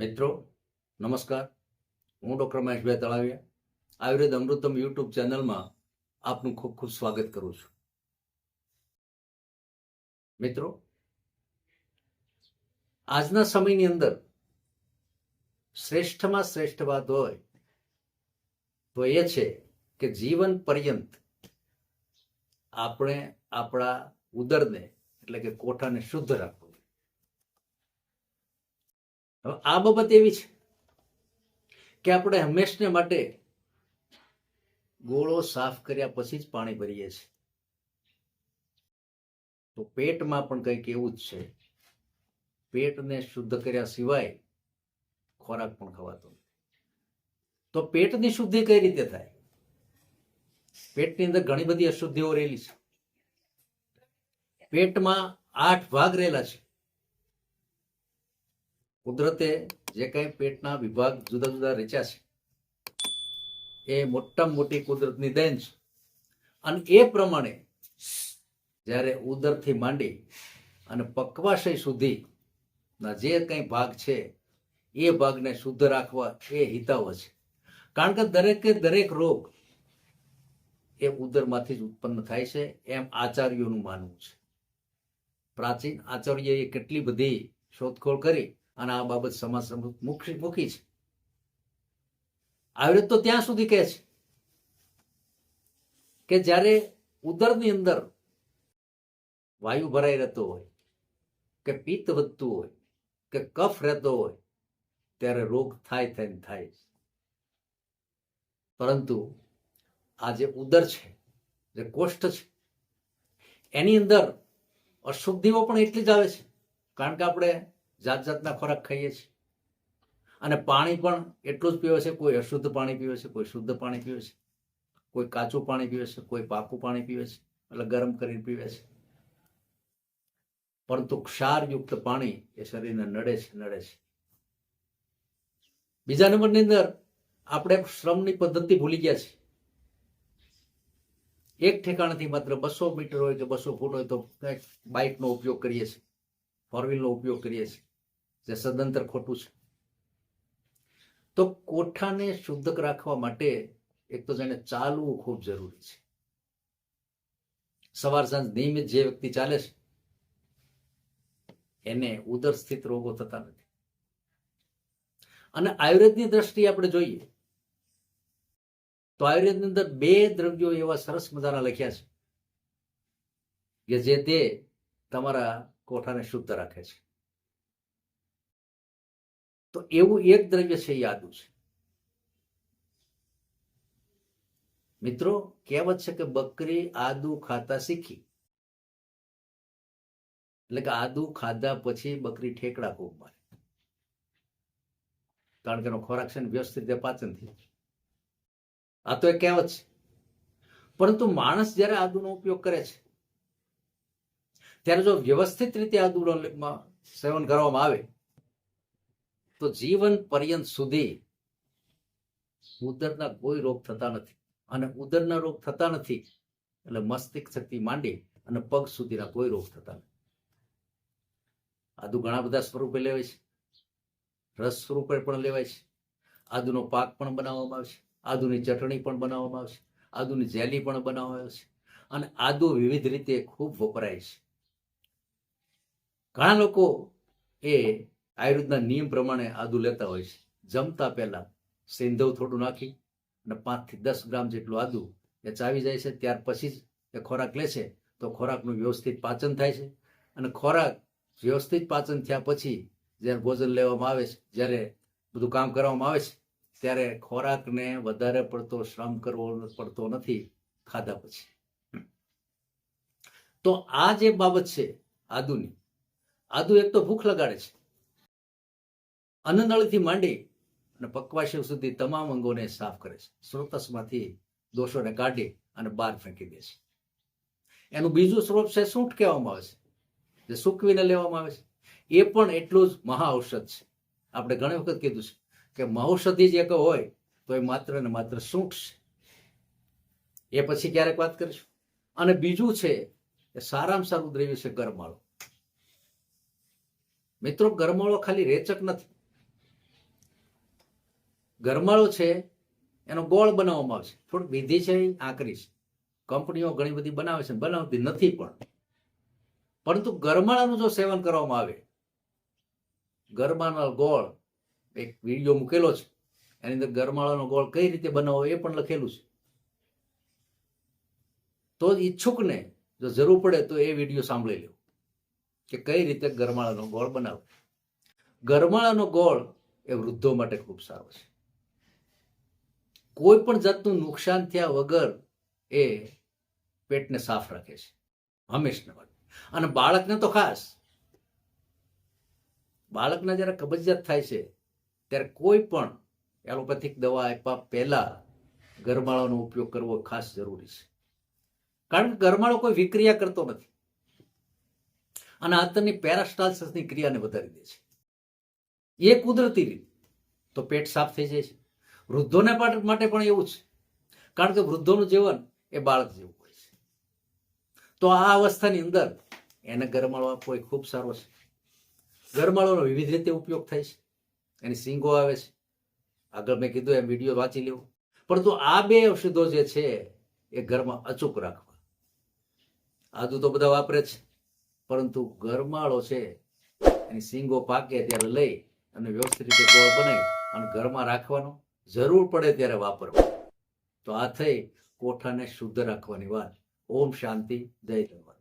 મિત્રો નમસ્કાર, હું ડૉક્ટર મહેશભાઈ તળાવિયા આયુર્વેદ અમૃતમ યુટ્યુબ ચેનલમાં આપનું ખૂબ ખૂબ સ્વાગત કરું છું. મિત્રો, આજના સમયની અંદર શ્રેષ્ઠમાં શ્રેષ્ઠ વાત હોય તો એ છે કે જીવન પર્યંત આપણે આપણા ઉદરને એટલે કે કોઠાને શુદ્ધ રાખવું. હવે આ બાબત એવી છે કે આપણે હંમેશને માટે ગોળો સાફ કર્યા પછી જ પાણી ભરીએ છીએ. તો પેટમાં પણ કંઈક એવું જ છે. પેટને શુદ્ધ કર્યા સિવાય ખોરાક પણ ખવાતો નથી. તો પેટની શુદ્ધિ કઈ રીતે થાય? પેટની અંદર ઘણી બધી અશુદ્ધિઓ રહેલી છે. પેટમાં 8 ભાગ રહેલા છે. કુદરતે જે કઈ પેટના વિભાગ જુદા જુદા રચ્યા છે એ મોટામાં મોટી કુદરતની દેન છે. અને એ પ્રમાણે જ્યારે ઉદરથી માંડી અને પક્વાશય સુધીના જે કંઈ ભાગ છે એ ભાગને શુદ્ધ રાખવા એ હિતાવ છે. કારણ કે દરેકે દરેક રોગ એ ઉદરમાંથી જ ઉત્પન્ન થાય છે એમ આચાર્યોનું માનવું છે. પ્રાચીન આચાર્યએ કેટલી બધી શોધખોળ કરી અને આ બાબત સમાજ મૂકી છે. આયુર્વેદ તો ત્યાં સુધી કહે છે કે જ્યારે ઉદરની અંદર વાયુ ભરાઈ રહેતો હોય કે પિત્ત વધતું હોય કે કફ રહેતો હોય ત્યારે રોગ થાય. પરંતુ આ જે ઉદર છે, જે કોષ્ઠ છે, એની અંદર અશુદ્ધિઓ પણ એટલી જ આવે છે. કારણ કે આપણે જાત જાતના ખોરાક ખાઈએ છીએ અને પાણી પણ એટલું જ પીવે છે. કોઈ અશુદ્ધ પાણી પીવે છે, કોઈ શુદ્ધ પાણી પીવે છે, કોઈ કાચું પાણી પીવે છે, કોઈ પાકું પાણી પીવે છે, એટલે ગરમ કરીને પીવે છે. પરંતુ ક્ષારયુક્ત પાણી એ શરીરને નડે છે. બીજા નંબરની અંદર આપણે શ્રમની પદ્ધતિ ભૂલી ગયા છીએ. એક ઠેકાણેથી માત્ર 200 મીટર હોય કે 200 ફૂટ હોય તો બાઇકનો ઉપયોગ કરીએ છીએ, ફોર વ્હીલનો ઉપયોગ કરીએ છીએ, જે સદંતર ખોટું છે. તો કોઠાને શુદ્ધ રાખવા માટે એક તો જેને ચાલવું ખૂબ જરૂરી છે. સવાર સાંજ નિયમિત જે વ્યક્તિ ચાલે છે એને ઉદર સ્થિત રોગો થતા નથી. અને આયુર્વેદની દ્રષ્ટિએ આપણે જોઈએ તો આયુર્વેદની અંદર 2 દ્રવ્યો એવા સરસ મજાના લખ્યા છે કે જે તે તમારા કોઠાને શુદ્ધ રાખે છે. તો એવું એક દ્રવ્ય છે એ આદુ છે. મિત્રો, કહેવત છે કે બકરી આદુ ખાતા શીખી. એટલે કે આદુ ખાધા પછી બકરી ઠેકડા ખૂબ મારે, કારણ કે એનો ખોરાક છે ને વ્યવસ્થિત રીતે પાચન થઈ. આ તો એક કહેવત છે. પરંતુ માણસ જ્યારે આદુનો ઉપયોગ કરે છે ત્યારે જો વ્યવસ્થિત રીતે આદુનો સેવન કરવામાં આવે તો જીવન પર્યંત સુધી ઉદરના કોઈ રોગ થતા નથી. અને ઉદરના રોગ થતા નથી એટલે મસ્તિષ્કથી માંડી અને પગ સુધીના કોઈ રોગ થતા નથી. આદુ ઘણા બધા સ્વરૂપે લેવાય છે. રસ સ્વરૂપે પણ લેવાય છે. આદુનો પાક પણ બનાવવામાં આવે છે. આદુની ચટણી પણ બનાવવામાં આવે છે. આદુની જેલી પણ બનાવવામાં આવે છે. અને આદુ વિવિધ રીતે ખૂબ વપરાય છે. ઘણા લોકો એ આયુર્વેદના નિયમ પ્રમાણે આદુ લેતા હોય છે. જમતા પહેલા સિંધવ થોડું નાખી અને 5 થી 10 ગ્રામ જેટલું આદુ એ ચાવી જાય છે. ત્યાર પછી જ એ ખોરાક લે છે તો ખોરાકનું વ્યવસ્થિત પાચન થાય છે. અને ખોરાક વ્યવસ્થિત પાચન થયા પછી જ્યારે ભોજન લેવામાં આવે છે, જ્યારે બધું કામ કરવામાં આવે છે ત્યારે ખોરાકને વધારે પડતો શ્રમ કરવો પડતો નથી ખાધા પછી. તો આ જે બાબત છે આદુની, આદુ એક તો ભૂખ લગાડે છે. અન્નનળીથી માંડી અને પક્વાશય સુધી તમામ અંગોને સાફ કરે છે. સ્રોતસમાંથી દોષોને કાઢી અને બહાર ફેંકી દે છે. એનું બીજું સ્વરૂપ છે સૂંઠ કહેવામાં આવે છે, જે સૂકવીને લેવામાં આવે છે. એ પણ એટલું જ મહાઔષધ છે. આપણે ઘણી વખત કીધું છે કે મહૌષધિ જે હોય તો એ માત્ર ને માત્ર સૂંઠ છે. એ પછી ક્યારેક વાત કરીશું. અને બીજું છે એ સારામાં સારું દ્રવ્ય છે ગરમાળો. મિત્રો, ગરમાળો ખાલી રેચક નથી, ગરમાળો છે એનો ગોળ બનાવવામાં આવે છે. થોડીક વિધિ છે એ આકરી છે. કંપનીઓ ઘણી બધી બનાવે છે, બનાવતી નથી પણ. પરંતુ ગરમાળાનું જો સેવન કરવામાં આવે, ગરમાળાનો ગોળ એક વિડીયો મૂકેલો છે, એની અંદર ગરમાળાનો ગોળ કઈ રીતે બનાવવો એ પણ લખેલું છે. તો ઈચ્છુકને જો જરૂર પડે તો એ વિડીયો સાંભળી લો કે કઈ રીતે ગરમાળાનો ગોળ બનાવવો. ગરમાળાનો ગોળ એ વૃદ્ધો માટે ખૂબ સારો છે. કોઈ પણ જાતનું નુકસાન થયા વગર એ પેટને સાફ રાખે છે હંમેશના માટે. અને બાળકને તો ખાસ. બાળકને જ્યારે કબજિયાત થાય છે ત્યારે કોઈ પણ એલોપેથિક દવા આપ્યા પહેલા ગરમાળાનો ઉપયોગ કરવો ખાસ જરૂરી છે. કારણ કે ગરમાળો કોઈ વિક્રિયા કરતો નથી અને આંતરની પેરાસ્ટાલ્સિસની ક્રિયાને વધારી દે છે. એ કુદરતી રીત તો પેટ સાફ થઈ જાય છે. વૃદ્ધોને માટે પણ એવું છે, કારણ કે વૃદ્ધોનું જીવન એ બાળક જેવું હોય છે. તો આ અવસ્થાની અંદર એને ગરમાળો આપવો એ ખૂબ સારો છે. ગરમાળોનો વિવિધ રીતે ઉપયોગ થાય છે. એની સીંગો આવે છે, આગળ મેં કીધું એમ વિડીયો વાંચી લેવો. પરંતુ આ બે ઔષધો જે છે એ ઘરમાં અચૂક રાખવા. આદુ તો બધા વાપરે છે, પરંતુ ગરમાળો છે એની સીંગો પાકે ત્યારે લઈ અને વ્યવસ્થિત રીતે ગોળ બનાવી અને ઘરમાં રાખવાનો, જરૂર પડે ત્યારે વાપરવો. તો આ થઈ કોઠાને શુદ્ધ રાખવાની વાત. ઓમ શાંતિ, જય ધન્યવાદ.